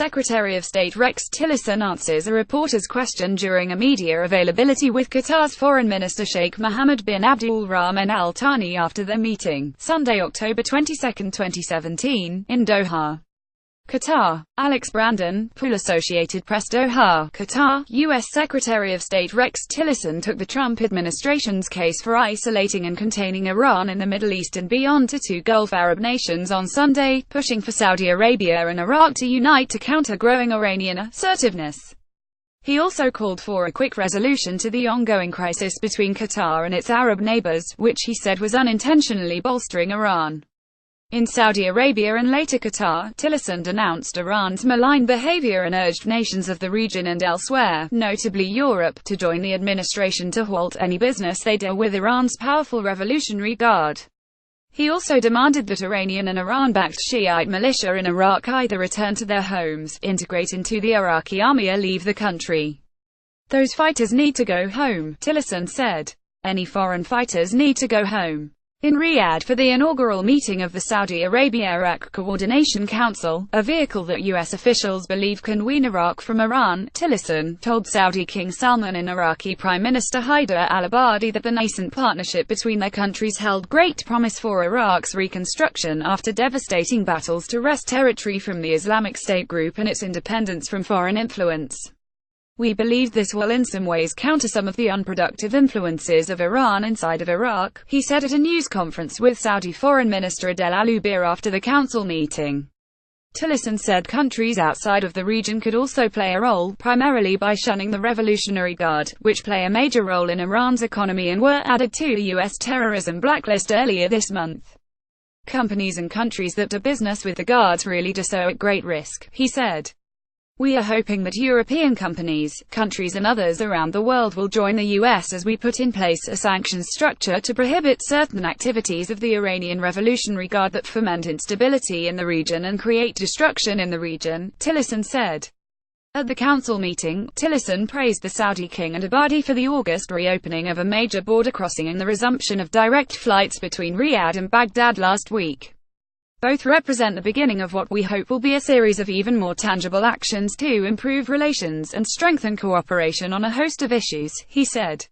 Secretary of State Rex Tillerson answers a reporter's question during a media availability with Qatar's Foreign Minister Sheikh Mohammed bin Abdulrahman Al Thani after their meeting, Sunday, October 22, 2017, in Doha, Qatar. Alex Brandon, Pool Associated Press, Doha, Qatar. U.S. Secretary of State Rex Tillerson took the Trump administration's case for isolating and containing Iran in the Middle East and beyond to two Gulf Arab nations on Sunday, pushing for Saudi Arabia and Iraq to unite to counter growing Iranian assertiveness. He also called for a quick resolution to the ongoing crisis between Qatar and its Arab neighbors, which he said was unintentionally bolstering Iran. In Saudi Arabia and later Qatar, Tillerson denounced Iran's malign behavior and urged nations of the region and elsewhere, notably Europe, to join the administration to halt any business they do with Iran's powerful Revolutionary Guard. He also demanded that Iranian and Iran-backed Shiite militia in Iraq either return to their homes, integrate into the Iraqi army, or leave the country. "Those fighters need to go home," Tillerson said. "Any foreign fighters need to go home." In Riyadh for the inaugural meeting of the Saudi Arabia-Iraq Coordination Council, a vehicle that U.S. officials believe can wean Iraq from Iran, Tillerson told Saudi King Salman and Iraqi Prime Minister Haider al-Abadi that the nascent partnership between their countries held great promise for Iraq's reconstruction after devastating battles to wrest territory from the Islamic State group and its independence from foreign influence. "We believe this will in some ways counter some of the unproductive influences of Iran inside of Iraq," he said at a news conference with Saudi Foreign Minister al-Jubeir after the council meeting. Tillerson said countries outside of the region could also play a role, primarily by shunning the Revolutionary Guard, which play a major role in Iran's economy and were added to the U.S. terrorism blacklist earlier this month. "Companies and countries that do business with the Guards really do so at great risk," he said. "We are hoping that European companies, countries and others around the world will join the U.S. as we put in place a sanctions structure to prohibit certain activities of the Iranian Revolutionary Guard that foment instability in the region and create destruction in the region," Tillerson said. At the council meeting, Tillerson praised the Saudi King and Abadi for the August reopening of a major border crossing and the resumption of direct flights between Riyadh and Baghdad last week. "Both represent the beginning of what we hope will be a series of even more tangible actions to improve relations and strengthen cooperation on a host of issues," he said.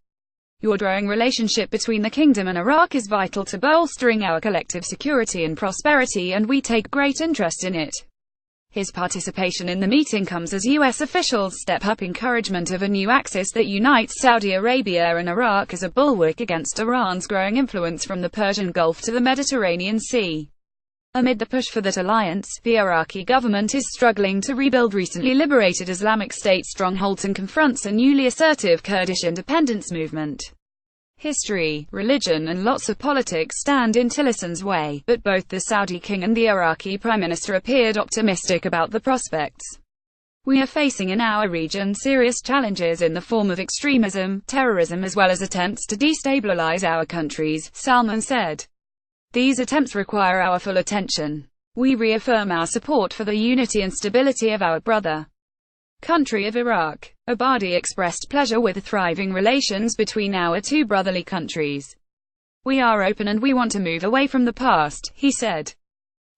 "Your growing relationship between the kingdom and Iraq is vital to bolstering our collective security and prosperity, and we take great interest in it." His participation in the meeting comes as U.S. officials step up encouragement of a new axis that unites Saudi Arabia and Iraq as a bulwark against Iran's growing influence from the Persian Gulf to the Mediterranean Sea. Amid the push for that alliance, the Iraqi government is struggling to rebuild recently liberated Islamic State strongholds and confronts a newly assertive Kurdish independence movement. History, religion and lots of politics stand in Tillerson's way, but both the Saudi king and the Iraqi prime minister appeared optimistic about the prospects. "We are facing in our region serious challenges in the form of extremism, terrorism as well as attempts to destabilize our countries," Salman said. "These attempts require our full attention. We reaffirm our support for the unity and stability of our brother country of Iraq." Abadi expressed pleasure with the thriving relations between our two brotherly countries. "We are open and we want to move away from the past," he said.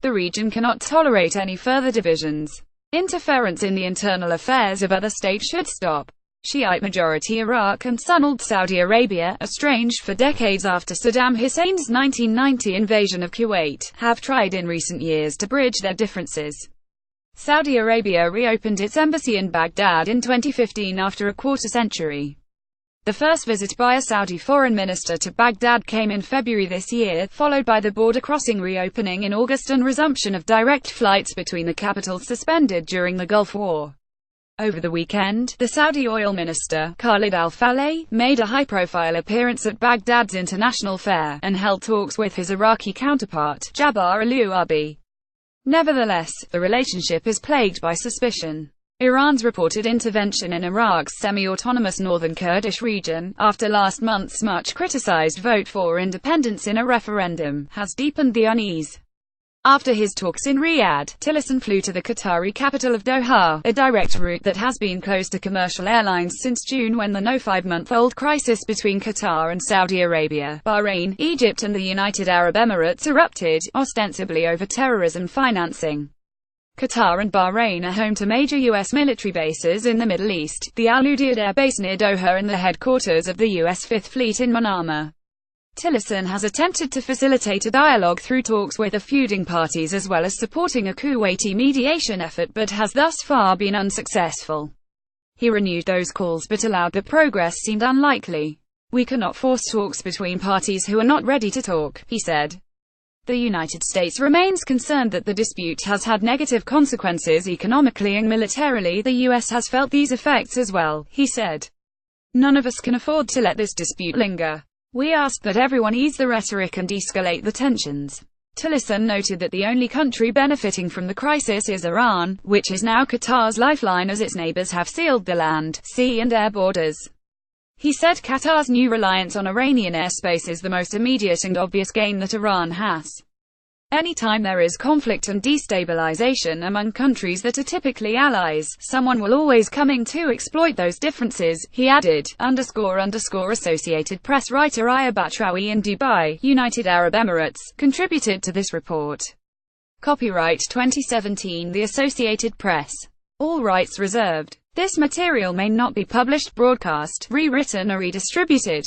"The region cannot tolerate any further divisions. Interference in the internal affairs of other states should stop." Shiite-majority Iraq and Sunni Saudi Arabia, estranged for decades after Saddam Hussein's 1990 invasion of Kuwait, have tried in recent years to bridge their differences. Saudi Arabia reopened its embassy in Baghdad in 2015 after a quarter-century. The first visit by a Saudi foreign minister to Baghdad came in February this year, followed by the border crossing reopening in August and resumption of direct flights between the capitals suspended during the Gulf War. Over the weekend, the Saudi oil minister, Khalid al-Faleh, made a high-profile appearance at Baghdad's International Fair, and held talks with his Iraqi counterpart, Jabbar al-Abi. Nevertheless, the relationship is plagued by suspicion. Iran's reported intervention in Iraq's semi-autonomous northern Kurdish region, after last month's much-criticized vote for independence in a referendum, has deepened the unease. After his talks in Riyadh, Tillerson flew to the Qatari capital of Doha, a direct route that has been closed to commercial airlines since June when the 5-month-old crisis between Qatar and Saudi Arabia, Bahrain, Egypt and the United Arab Emirates erupted, ostensibly over terrorism financing. Qatar and Bahrain are home to major U.S. military bases in the Middle East, the al-Udeid air base near Doha and the headquarters of the U.S. Fifth Fleet in Manama. Tillerson has attempted to facilitate a dialogue through talks with the feuding parties as well as supporting a Kuwaiti mediation effort, but has thus far been unsuccessful. He renewed those calls but allowed that progress seemed unlikely. "We cannot force talks between parties who are not ready to talk," he said. The United States remains concerned that the dispute has had negative consequences economically and militarily. The U.S. has felt these effects as well, he said. "None of us can afford to let this dispute linger. We ask that everyone ease the rhetoric and de-escalate the tensions." Tillerson noted that the only country benefiting from the crisis is Iran, which is now Qatar's lifeline as its neighbors have sealed the land, sea and air borders. He said Qatar's new reliance on Iranian airspace is the most immediate and obvious gain that Iran has. "Anytime there is conflict and destabilization among countries that are typically allies, someone will always coming to exploit those differences," he added. Associated Press writer Aya Batrawi in Dubai, United Arab Emirates, contributed to this report. Copyright 2017 The Associated Press. All rights reserved. This material may not be published, broadcast, rewritten or redistributed.